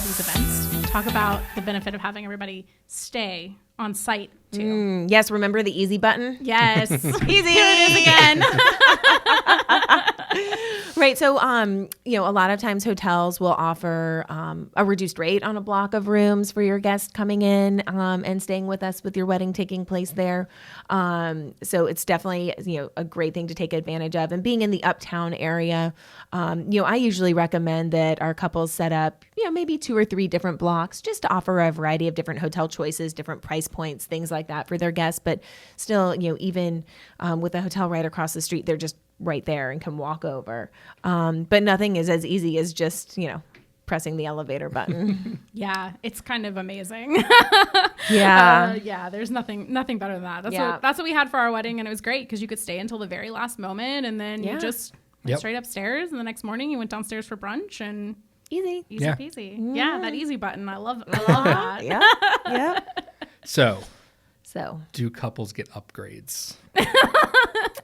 these events, talk about the benefit of having everybody stay on site too. Yes, remember the easy button? Yes. Easy. Here it is again. Right. So, a lot of times hotels will offer a reduced rate on a block of rooms for your guests coming in and staying with us with your wedding taking place there. So it's definitely, a great thing to take advantage of. And being in the uptown area, I usually recommend that our couples set up, maybe 2 or 3 different blocks just to offer a variety of different hotel choices, different price points, things like that for their guests. But still, even with a hotel right across the street, they're just right there and can walk over. But nothing is as easy as just, pressing the elevator button. Yeah, it's kind of amazing. Yeah. There's nothing better than that. That's what we had for our wedding, and it was great because you could stay until the very last moment, and then you just went straight upstairs, and the next morning you went downstairs for brunch, and easy peasy. Yeah, that easy button. I love that. Yeah. So do couples get upgrades?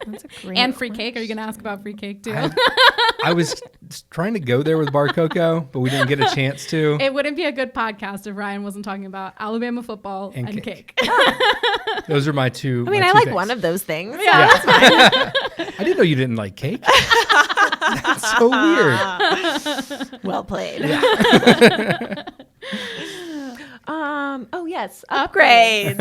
That's a great and free cake. Are you going to ask about free cake too? I was trying to go there with Bar Coco, but we didn't get a chance to. It wouldn't be a good podcast if Ryan wasn't talking about Alabama football and cake. Those are my two. I mean, I like things. One of those things. Yeah. I didn't know you didn't like cake. That's so weird. Well played. Yeah. Oh yes, upgrades.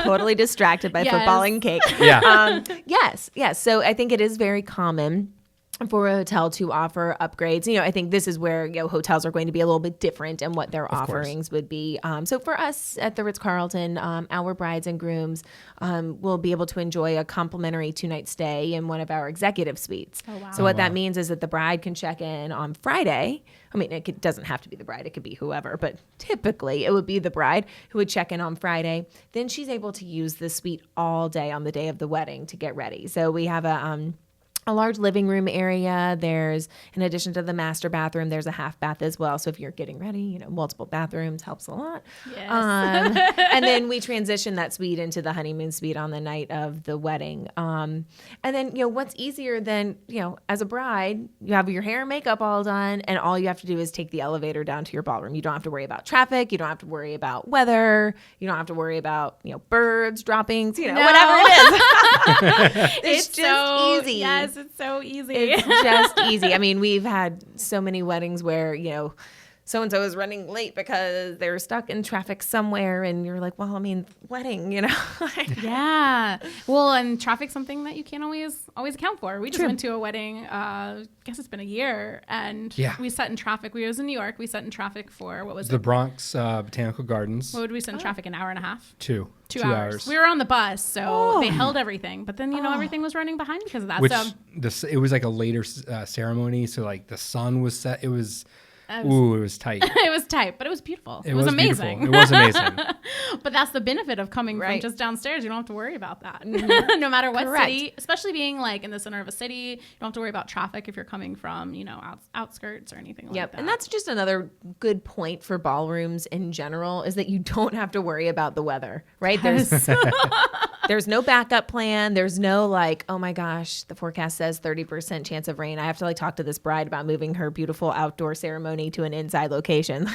Totally distracted by football and cake. Yeah. Yes. So I think it is very common for a hotel to offer upgrades. I think this is where hotels are going to be a little bit different in what their offerings would be. So for us at the Ritz-Carlton, our brides and grooms will be able to enjoy a complimentary 2-night stay in one of our executive suites. Oh, wow. So what that means is that the bride can check in on Friday. I mean, it doesn't have to be the bride. It could be whoever, but typically it would be the bride who would check in on Friday. Then she's able to use the suite all day on the day of the wedding to get ready. So we have a large living room area. There's, in addition to the master bathroom, there's a half bath as well. So if you're getting ready, multiple bathrooms helps a lot. Yes. And then we transition that suite into the honeymoon suite on the night of the wedding. And then, what's easier than, as a bride, you have your hair and makeup all done, and all you have to do is take the elevator down to your ballroom. You don't have to worry about traffic. You don't have to worry about weather. You don't have to worry about, birds, droppings, whatever it is. It's just so easy. Yes. It's so easy. It's just easy. I mean, we've had so many weddings where, so-and-so is running late because they're stuck in traffic somewhere. And you're like, well, I mean, wedding, Yeah. Well, and traffic's something that you can't always account for. We just went to a wedding, I guess it's been a year, and we sat in traffic. We was in New York. We sat in traffic for, what was the it? Bronx Botanical Gardens. What would we sit in traffic, an hour and a half? 2 hours. We were on the bus, so they held everything. But then, everything was running behind because of that. It was like a later ceremony, so like the sun was set. It was tight. It was tight, but it was beautiful. It was amazing. Beautiful. It was amazing. But that's the benefit of coming from just downstairs. You don't have to worry about that. No matter what city, especially being like in the center of a city, you don't have to worry about traffic if you're coming from, outskirts or anything like that. And that's just another good point for ballrooms in general is that you don't have to worry about the weather, right? Yes. There's no backup plan. There's no like, oh my gosh, the forecast says 30% chance of rain. I have to talk to this bride about moving her beautiful outdoor ceremony to an inside location,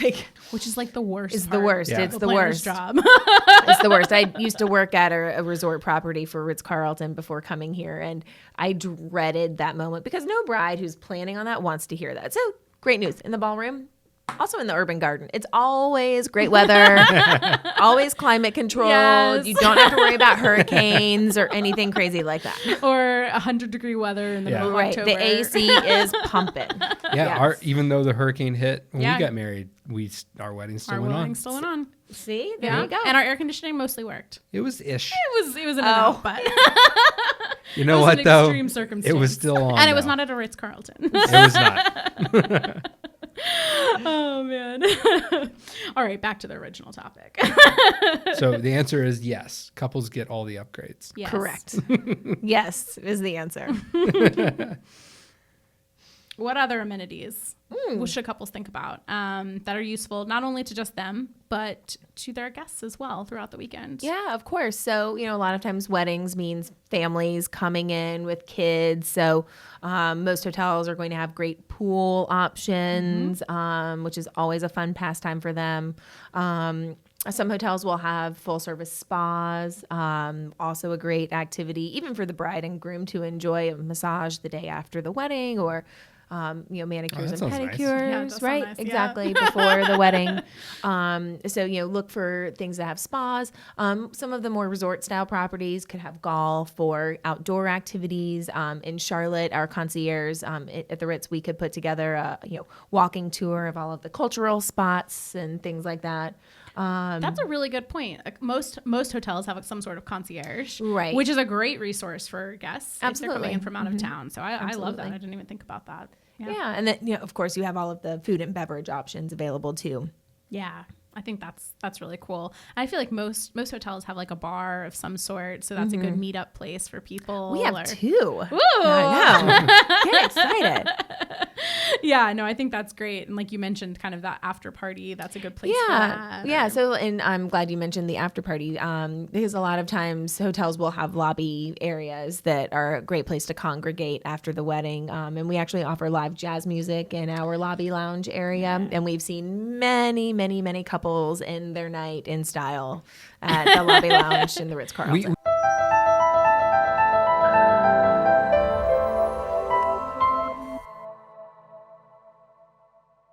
which is like the worst. It's the worst. Yeah. It's the worst job. It's the worst. I used to work at a resort property for Ritz-Carlton before coming here, and I dreaded that moment because no bride who's planning on that wants to hear that. So great news in the ballroom. Also in the urban garden. It's always great weather, always climate controlled. Yes. You don't have to worry about hurricanes or anything crazy like that. Or 100-degree weather in the middle of October. The AC is pumping. Yeah, even though the hurricane hit when we got married, our wedding still went on. Still went on. See, there you go. And our air conditioning mostly worked. It was ish. It was in and out, but you know what though? Extreme circumstance. It was still on, and it was not at a Ritz-Carlton. It was not. Oh man. All right, back to the original topic. So the answer is yes. Couples get all the upgrades. Yes. Correct. Yes is the answer. What other amenities should couples think about that are useful not only to just them, but to their guests as well throughout the weekend? Yeah, of course. So, a lot of times weddings means families coming in with kids. So most hotels are going to have great pool options, which is always a fun pastime for them. Some hotels will have full service spas, also a great activity, even for the bride and groom to enjoy a massage the day after the wedding, or manicures and pedicures, nice. right? Nice, exactly, before the wedding. So, look for things that have spas. Some of the more resort style properties could have golf or outdoor activities. In Charlotte, our concierge at the Ritz, we could put together a walking tour of all of the cultural spots and things like that. That's a really good point. Like most hotels have some sort of concierge, right? Which is a great resource for guests Absolutely. if they're coming in from out of town. So I love that. I didn't even think about that. Yeah, and then of course you have all of the food and beverage options available too. Yeah, I think that's really cool. I feel like most hotels have like a bar of some sort, so that's a good meetup place for people. We have two. Ooh. I know. Get excited. Yeah, no, I think that's great. And like you mentioned, kind of that after party, that's a good place for that. Yeah. So, and I'm glad you mentioned the after party because a lot of times hotels will have lobby areas that are a great place to congregate after the wedding. And we actually offer live jazz music in our lobby lounge area. Yeah. And we've seen many, many, many couples end their night in style at the lobby lounge in the Ritz-Carlton.